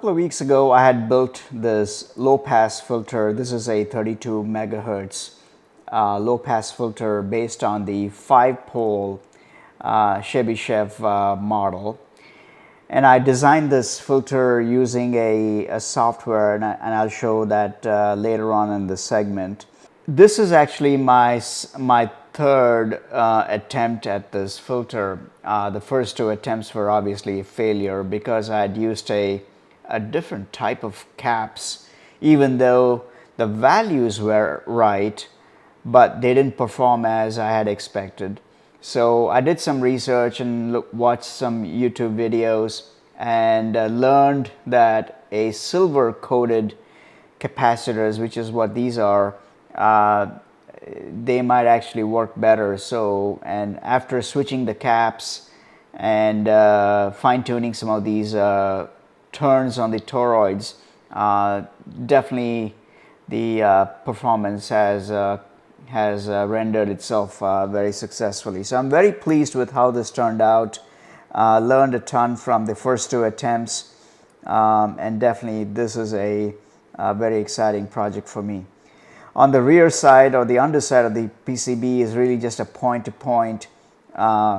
couple of weeks ago, I had built this low-pass filter. This is a 32 megahertz low-pass filter based on the 5-pole chebychev model. And I designed this filter using a software, and I'll show that later on in the segment. This is actually my third attempt at this filter. The first two attempts were obviously a failure because I had used a different type of caps, even though the values were right, but they didn't perform as I had expected. So I did some research and watched some YouTube videos and learned that a silver coated capacitors, which is what these are, they might actually work better. So, and after switching the caps and fine-tuning some of these turns on the toroids, definitely the performance has rendered itself very successfully. So I'm very pleased with how this turned out. Learned a ton from the first two attempts, and definitely this is a very exciting project for me. On the rear side or the underside of the PCB is really just a point-to-point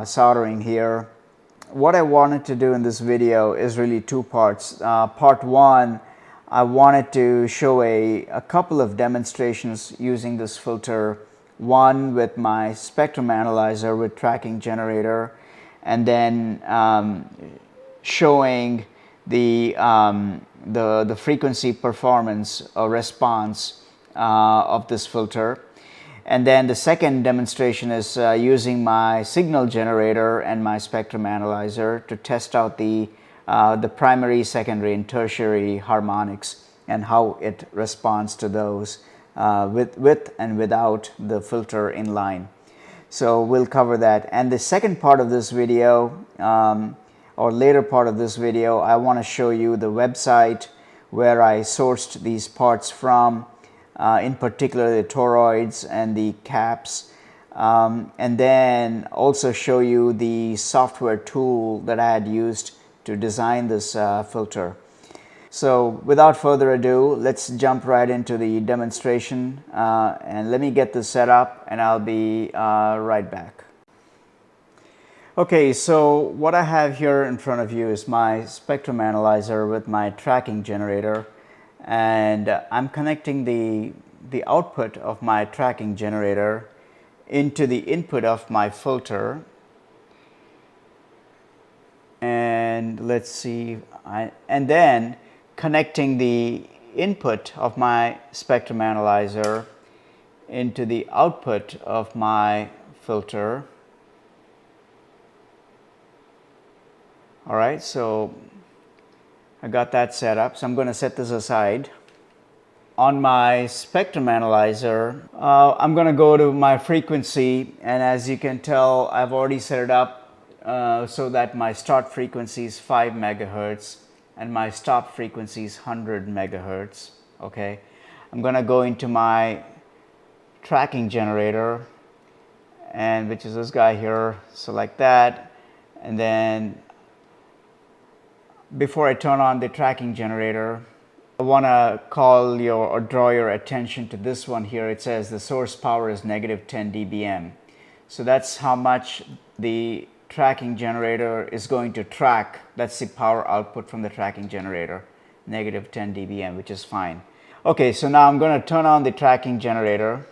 soldering here. What I wanted to do in this video is really two parts. Part one, I wanted to show a couple of demonstrations using this filter. One with my spectrum analyzer with tracking generator, and then showing the frequency performance or response of this filter. And then the second demonstration is using my signal generator and my spectrum analyzer to test out the primary, secondary, and tertiary harmonics and how it responds to those with and without the filter in line. So we'll cover that. And the second part of this video, or later part of this video, I want to show you the website where I sourced these parts from, in particular the toroids and the caps, and then also show you the software tool that I had used to design this filter. So without further ado, let's jump right into the demonstration, and let me get this set up and I'll be right back. Okay, so what I have here in front of you is my spectrum analyzer with my tracking generator, and I'm connecting the output of my tracking generator into the input of my filter. And let's see, and then connecting the input of my spectrum analyzer into the output of my filter. All right, so I got that set up. So I'm going to set this aside. On my spectrum analyzer, I'm going to go to my frequency, and as you can tell, I've already set it up so that my start frequency is 5 megahertz and my stop frequency is 100 megahertz. Okay, I'm going to go into my tracking generator, and which is this guy here. Select that, and then before I turn on the tracking generator, I want to call your or draw your attention to this one here. It says the source power is negative 10 dBm. So that's how much the tracking generator is going to track. That's the power output from the tracking generator, negative 10 dBm, which is fine. Okay, so now I'm going to turn on the tracking generator.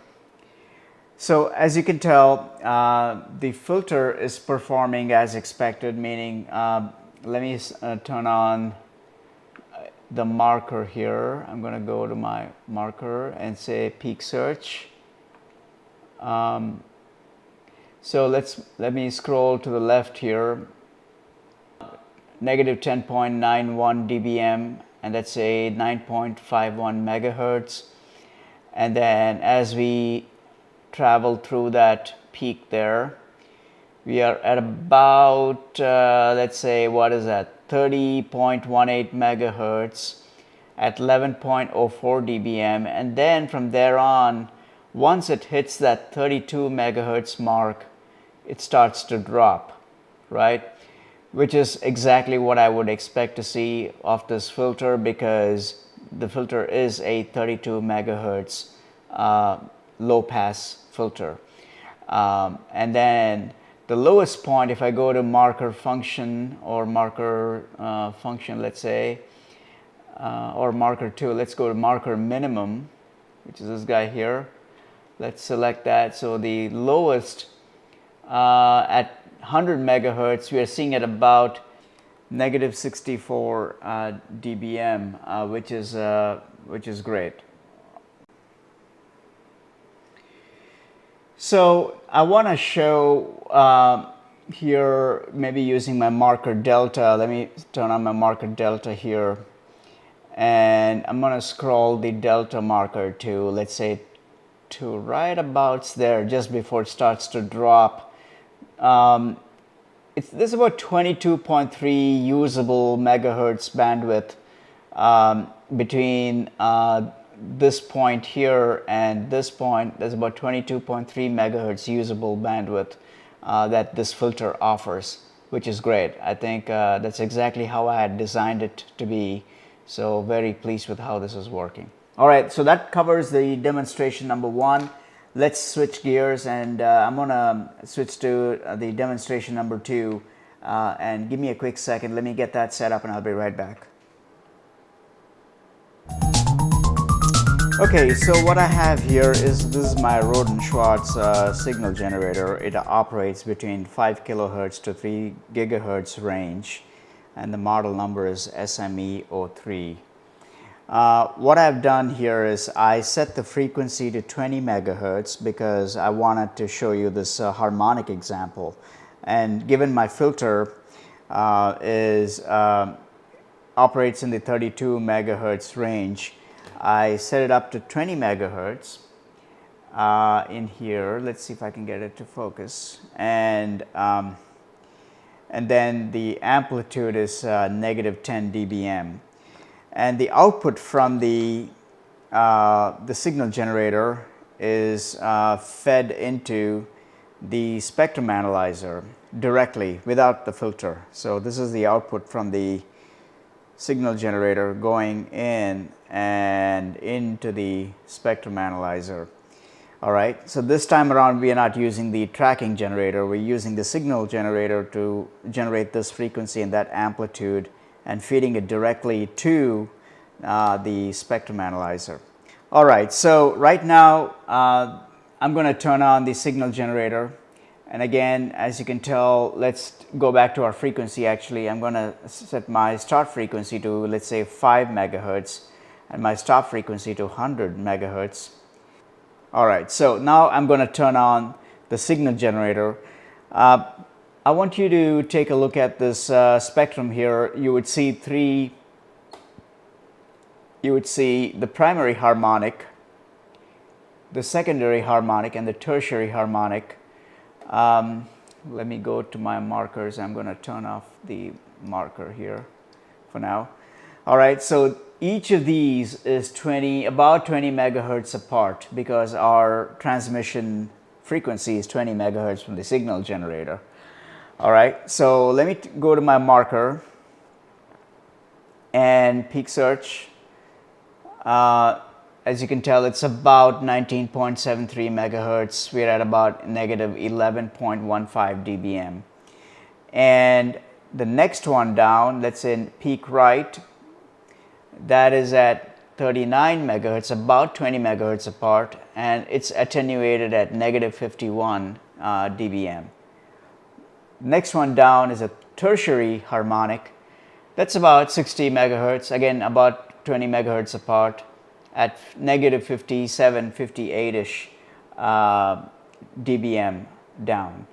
So as you can tell, the filter is performing as expected, meaning let me turn on the marker here. I'm going to go to my marker and say peak search. So let me scroll to the left here. Negative 10.91 dBm, and that's a 9.51 megahertz. And then as we travel through that peak there, we are at about, let's say, what is that, 30.18 megahertz at 11.04 dBm. And then from there on, once it hits that 32 megahertz mark, it starts to drop, right? which is exactly what I would expect to see of this filter, because the filter is a 32 megahertz low pass filter. And then the lowest point, if I go to marker function or marker function, let's say, or marker 2, let's go to marker minimum, which is this guy here. Let's select that. So the lowest at 100 megahertz, we are seeing at about negative 64 dBm, which is great. So I want to show here, maybe using my marker delta. Let me turn on my marker delta here, and I'm going to scroll the delta marker to, let's say, to right about there, just before it starts to drop. There's about 22.3 usable megahertz bandwidth between this point here and this point. There's about 22.3 megahertz usable bandwidth that this filter offers, which is great. I think that's exactly how I had designed it to be. So very pleased with how this is working. All right, so that covers the demonstration number 1. Let's switch gears, and I'm gonna switch to the demonstration number 2. And give me a quick second. Let me get that set up and I'll be right back. Okay, so what I have here is, this is my Roden-Schwarz signal generator. It operates between 5 kilohertz to 3 gigahertz range, and the model number is SME03. What I've done here is I set the frequency to 20 megahertz because I wanted to show you this harmonic example. And given my filter operates in the 32 megahertz range, I set it up to 20 megahertz in here. Let's see if I can get it to focus. And then the amplitude is negative 10 dBm. And the output from the signal generator is fed into the spectrum analyzer directly without the filter. So this is the output from the signal generator going in and into the spectrum analyzer. All right, so this time around we are not using the tracking generator, we're using the signal generator to generate this frequency and that amplitude and feeding it directly to the spectrum analyzer. All right, so right now I'm going to turn on the signal generator, and again, as you can tell, let's go back to our frequency. Actually, I'm going to set my start frequency to, let's say, 5 megahertz and my stop frequency to 100 megahertz. All right, so now I'm going to turn on the signal generator. I want you to take a look at this spectrum here. You would see the primary harmonic, the secondary harmonic, and the tertiary harmonic. Let me go to my markers. I'm going to turn off the marker here for now. All right, so each of these is about 20 megahertz apart because our transmission frequency is 20 megahertz from the signal generator. All right, so let me go to my marker and peak search. As you can tell, it's about 19.73 megahertz. We're at about negative 11.15 dBm. And the next one down, let's say in peak right, that is at 39 megahertz, about 20 megahertz apart, and it's attenuated at negative 51 dBm. Next one down is a tertiary harmonic. That's about 60 megahertz, again about 20 megahertz apart, at negative 57, 58-ish dBm down.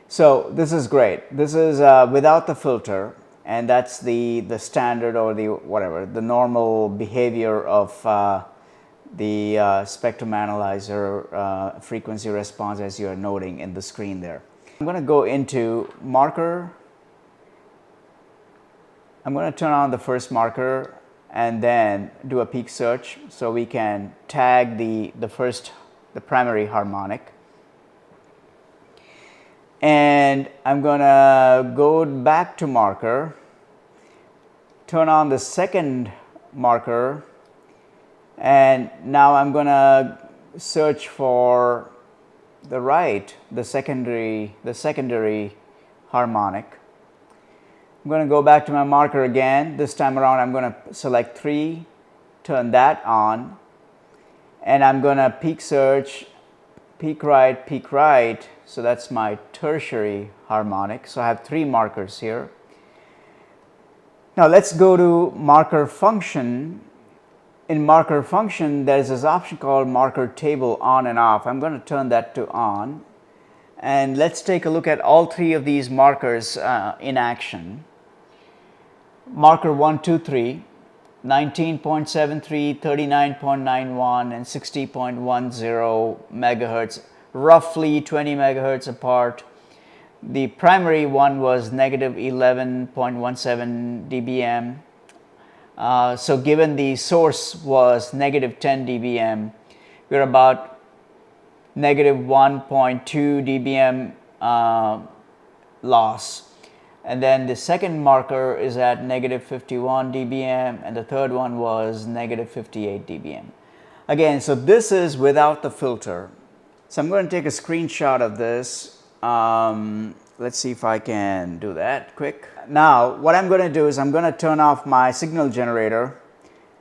So this is great. This is without the filter, and that's the standard, or the normal behavior of the spectrum analyzer frequency response, as you are noting in the screen there. I'm going to go into marker. I'm going to turn on the first marker and then do a peak search so we can tag the primary harmonic. And I'm going to go back to marker, turn on the second marker, and now I'm going to search for the secondary harmonic. I'm going to go back to my marker again. This time around I'm going to select 3, turn that on, and I'm going to peak search, peak right. So that's my tertiary harmonic. So I have 3 markers here. Now let's go to marker function. In marker function, there's this option called marker table on and off. I'm going to turn that to on. And let's take a look at all 3 of these markers in action. Marker 1, 2, 3, 19.73, 39.91, and 60.10 megahertz, roughly 20 megahertz apart. The primary one was negative 11.17 dBm. So given the source was negative 10 dBm, we're about negative 1.2 dBm loss. And then the second marker is at negative 51 dBm, and the third one was negative 58 dBm. Again, so this is without the filter. So I'm going to take a screenshot of this. Let's see if I can do that quick. Now, what I'm going to do is I'm going to turn off my signal generator,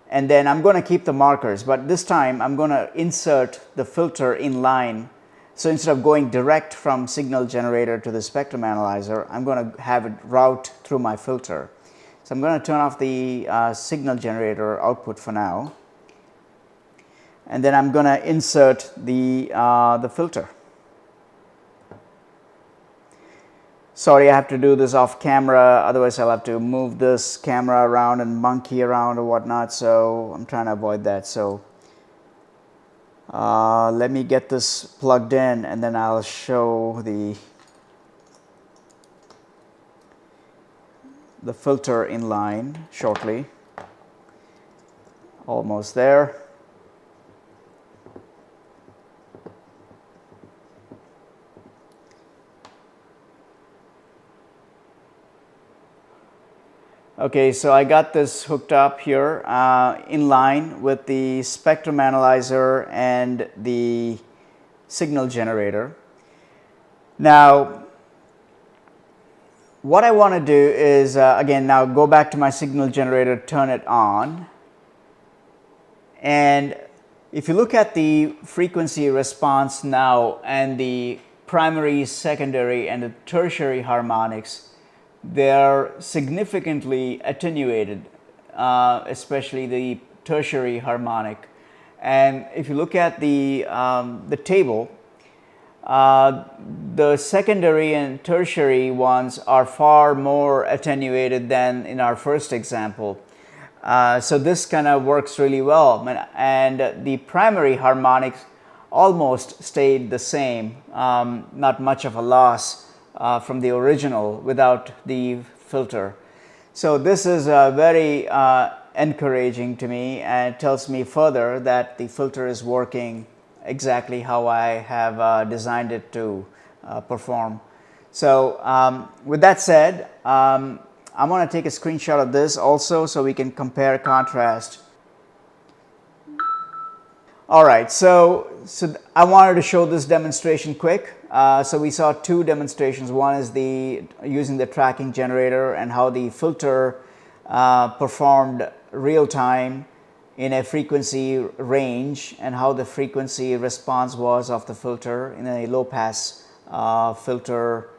and then I'm going to keep the markers, but this time I'm going to insert the filter in line. So instead of going direct from signal generator to the spectrum analyzer, I'm going to have it route through my filter. So I'm going to turn off the signal generator output for now, and then I'm going to insert the filter. Sorry, I have to do this off camera, otherwise I'll have to move this camera around and monkey around or whatnot, so I'm trying to avoid that. So let me get this plugged in, and then I'll show the filter in line shortly. Almost there. Okay, so I got this hooked up here in line with the spectrum analyzer and the signal generator. Now, what I want to do is, again, now go back to my signal generator, turn it on. And if you look at the frequency response now and the primary, secondary, and the tertiary harmonics, they're significantly attenuated, especially the tertiary harmonic. And if you look at the table, the secondary and tertiary ones are far more attenuated than in our first example. So this kind of works really well. And the primary harmonics almost stayed the same, not much of a loss from the original without the filter. So this is very encouraging to me, and it tells me further that the filter is working exactly how I have designed it to perform. So with that said, I'm going to take a screenshot of this also so we can compare contrast. All right, so I wanted to show this demonstration quick. So we saw 2 demonstrations. One is using the tracking generator and how the filter performed real time in a frequency range, and how the frequency response was of the filter in a low pass filter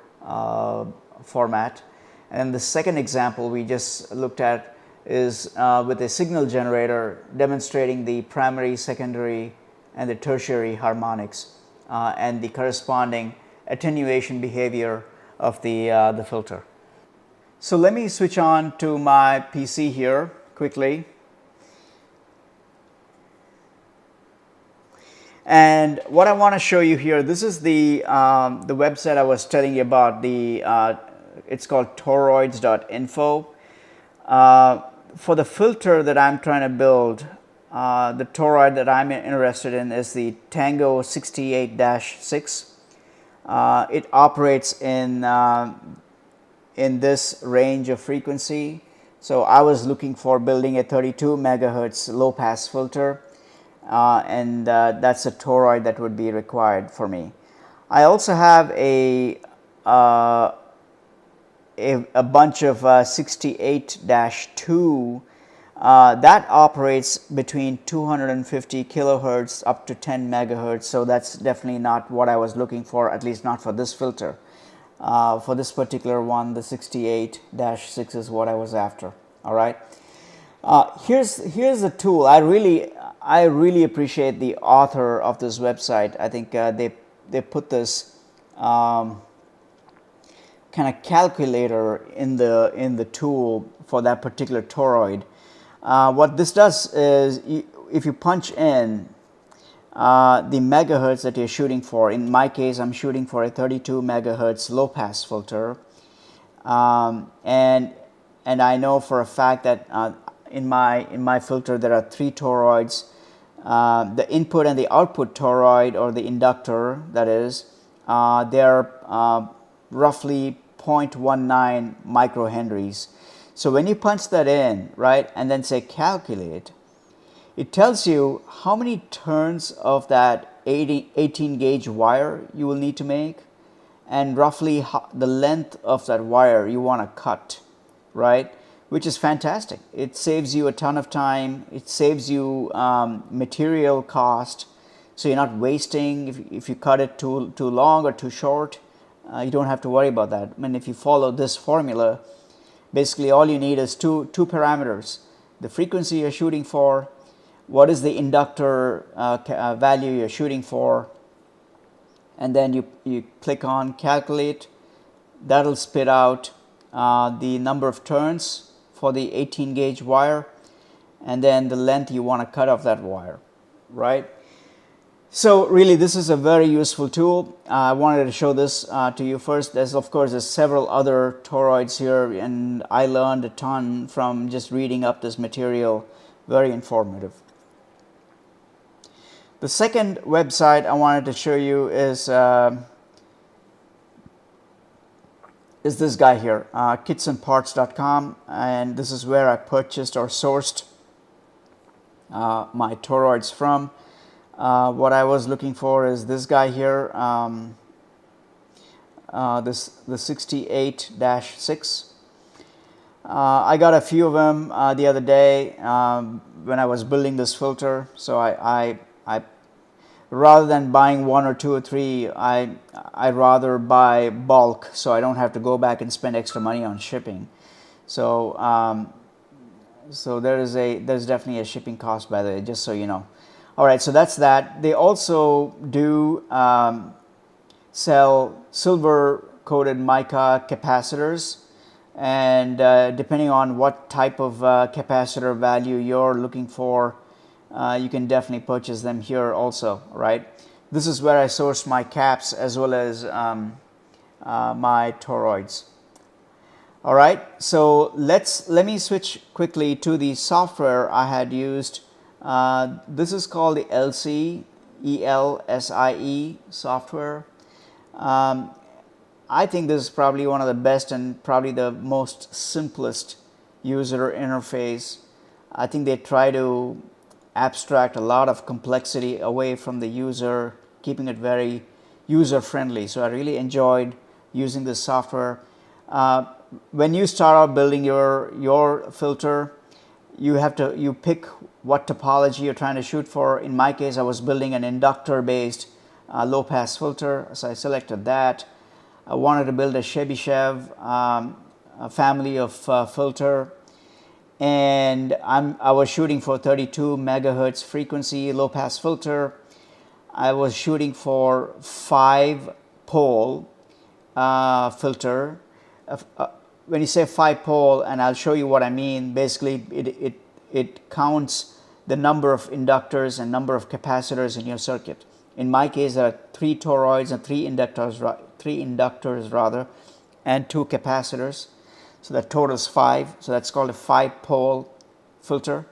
format. And the second example we just looked at is with a signal generator demonstrating the primary, secondary, and the tertiary harmonics and the corresponding attenuation behavior of the filter. So let me switch on to my PC here quickly. And what I want to show you here, this is the website I was telling you about. It's called toroids.info. For the filter that I'm trying to build, the toroid that I'm interested in is the Tango 68-6. It operates in this range of frequency. So I was looking for building a 32 megahertz low pass filter, and that's a toroid that would be required for me. I also have a bunch of 68-2 that operates between 250 kilohertz up to 10 megahertz. So that's definitely not what I was looking for, at least not for this filter. For this particular one, the 68-6 is what I was after. All right. Here's a tool. I really appreciate the author of this website. I think they put this kind of calculator in the tool for that particular toroid. What this does is, if you punch in the megahertz that you're shooting for. In my case, I'm shooting for a 32 megahertz low pass filter, and I know for a fact that in my filter there are 3 toroids. The input and the output toroid, or the inductor, that is, they're roughly 0.19 microhenries. So when you punch that in, right, and then say calculate, it tells you how many turns of that 18 gauge wire you will need to make, and roughly the length of that wire you want to cut, right? Which is fantastic. It saves you a ton of time. It saves you material cost. So you're not wasting if you cut it too long or too short. You don't have to worry about that. I mean, if you follow this formula, basically all you need is two parameters: the frequency you're shooting for, what is the inductor value you're shooting for, and then you click on calculate. That'll spit out the number of turns for the 18 gauge wire, and then the length you want to cut off that wire, right? So really, this is a very useful tool. I wanted to show this to you first. There's several other toroids here, and I learned a ton from just reading up this material. Very informative. The second website I wanted to show you is this guy here, kitsandparts.com, and this is where I purchased or sourced my toroids from. What I was looking for is this guy here, the 68-6. I got a few of them the other day when I was building this filter. So I rather than buying 1 or 2 or 3, I'd rather buy bulk, so I don't have to go back and spend extra money on shipping. So there's definitely a shipping cost, by the way, just so you know. All right, so that's that. They also do sell silver coated mica capacitors, and depending on what type of capacitor value you're looking for, you can definitely purchase them here also, right? This is where I source my caps as well as my toroids. All right, so let me switch quickly to the software I had used. This is called the ELSIE, ELSIE software. I think this is probably one of the best and probably the most simplest user interface. I think they try to abstract a lot of complexity away from the user, keeping it very user friendly. So I really enjoyed using this software. When you start out building your filter, you pick what topology you're trying to shoot for. In my case, I was building an inductor based low pass filter, so I selected that. I wanted to build a chebychev family of filter, and I was shooting for 32 megahertz frequency low pass filter. I was shooting for 5-pole filter. When you say 5-pole, and I'll show you what I mean, basically it counts the number of inductors and number of capacitors in your circuit. In my case, there are 3 toroids and 3 inductors rather, and 2 capacitors. So that totals 5. So that's called a 5-pole filter.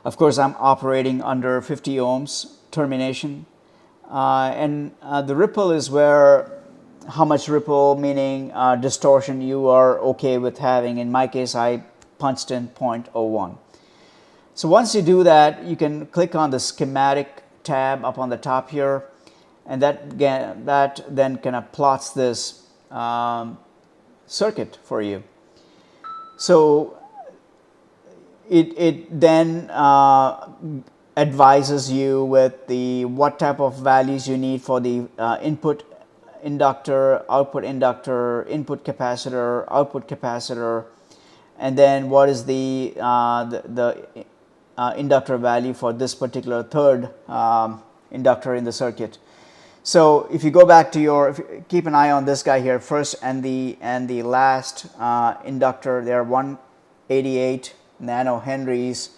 Of course, I'm operating under 50 ohms termination. And the ripple is where, how much ripple, meaning distortion, you are okay with having. In my case, I punched in 0.01. So once you do that, you can click on the schematic tab up on the top here, and that then kind of plots this circuit for you. So it then advises you with the what type of values you need for the input inductor, output input capacitor, output capacitor, and then what is the inductor value for this particular third inductor in the circuit. So if you go back to your, keep an eye on this guy here, first and the last inductor, they are 188 nanohenries.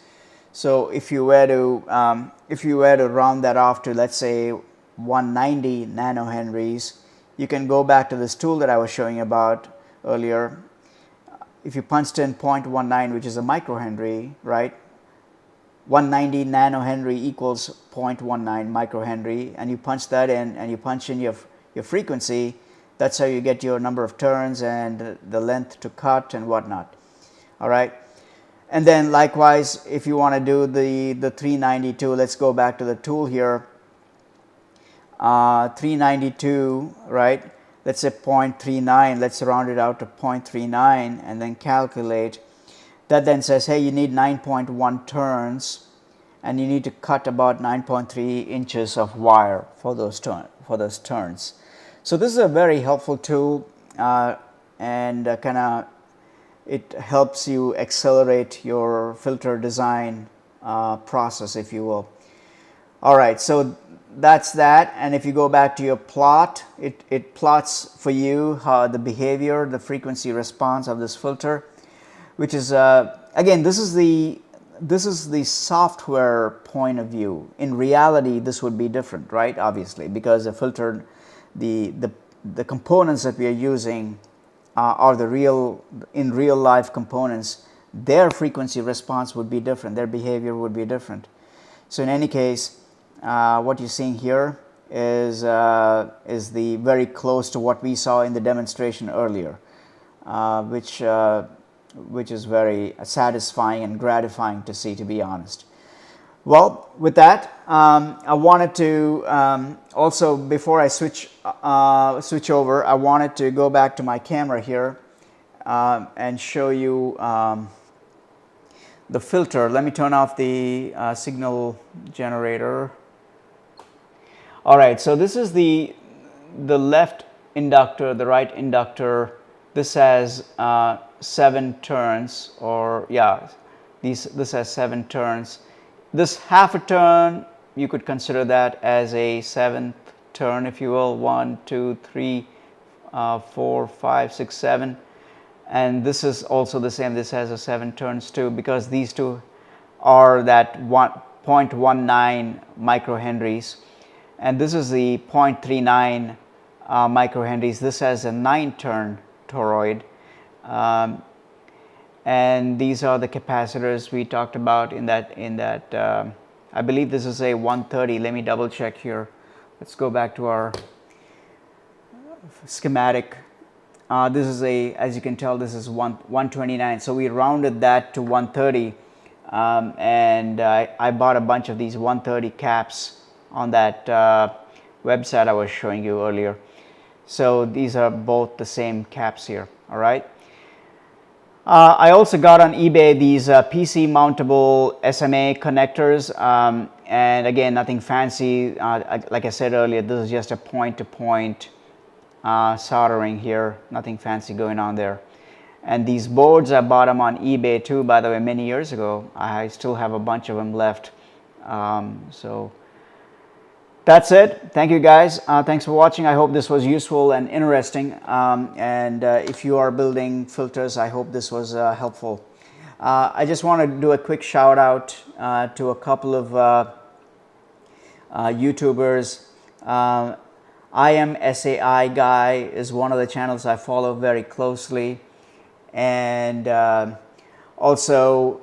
So if you were to round that off to, let's say, 190 nanohenries, you can go back to this tool that I was showing about earlier. If you punched in 0.19, which is a microhenry, right? 190 nanohenry equals 0.19 microhenry, and you punch that in and you punch in your frequency. That's how you get your number of turns and the length to cut and whatnot. All right. And then likewise, if you want to do the 392, let's go back to the tool here. 392, right? Let's say 0.39. Let's round it out to 0.39 and then calculate. That then says, hey, you need 9.1 turns, and you need to cut about 9.3 inches of wire for those turns. So this is a very helpful tool, and kind of it helps you accelerate your filter design process, if you will. All right, so that's that. And if you go back to your plot, it plots for you how the behavior, the frequency response of this filter, which is again, this is the software point of view. In reality, this would be different, right? Obviously, because the filter, the components that we are using are in real life components. Their frequency response would be different. Their behavior would be different. So in any case, what you're seeing here is the very close to what we saw in the demonstration earlier, which is very satisfying and gratifying to see, to be honest. Well, with that, I wanted to also, before I switch over, I wanted to go back to my camera here and show you the filter. Let me turn off the signal generator. All right, so this is the left inductor, the right inductor. This has 7 turns, or yeah, this has 7 turns. This half a turn, you could consider that as a 7th turn, if you will. 1, 2, 3, 4, 5, 6, 7. And this is also the same. This has a 7 turns too, because these two are that 0.19 microhenries. And this is the 0.39 microhenries. This has a 9-turn toroid. And these are the capacitors we talked about in that I believe this is a 130. Let me double check here. Let's go back to our schematic. This is as you can tell, this is 129. So we rounded that to 130, and I bought a bunch of these 130 caps on that website I was showing you earlier. So these are both the same caps here. All right. I also got on eBay these PC mountable SMA connectors, and again, nothing fancy. Like I said earlier, this is just a point-to-point soldering here, nothing fancy going on there. And these boards, I bought them on eBay too, by the way, many years ago. I still have a bunch of them left. So that's it. Thank you guys. Thanks for watching. I hope this was useful and interesting. And if you are building filters, I hope this was helpful. I just want to do a quick shout out to a couple of YouTubers. N0AGI is one of the channels I follow very closely. And also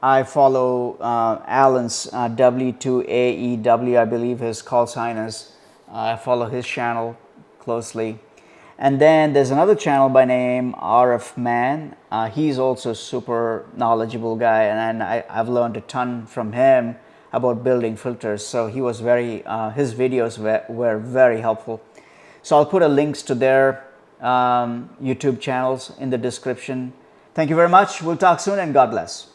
I follow Alan's W2AEW, I believe his call sign is. I follow his channel closely. And then there's another channel by name RF Man. He's also a super knowledgeable guy, and I've learned a ton from him about building filters. So he was his videos were very helpful. So I'll put links to their YouTube channels in the description. Thank you very much. We'll talk soon, and God bless.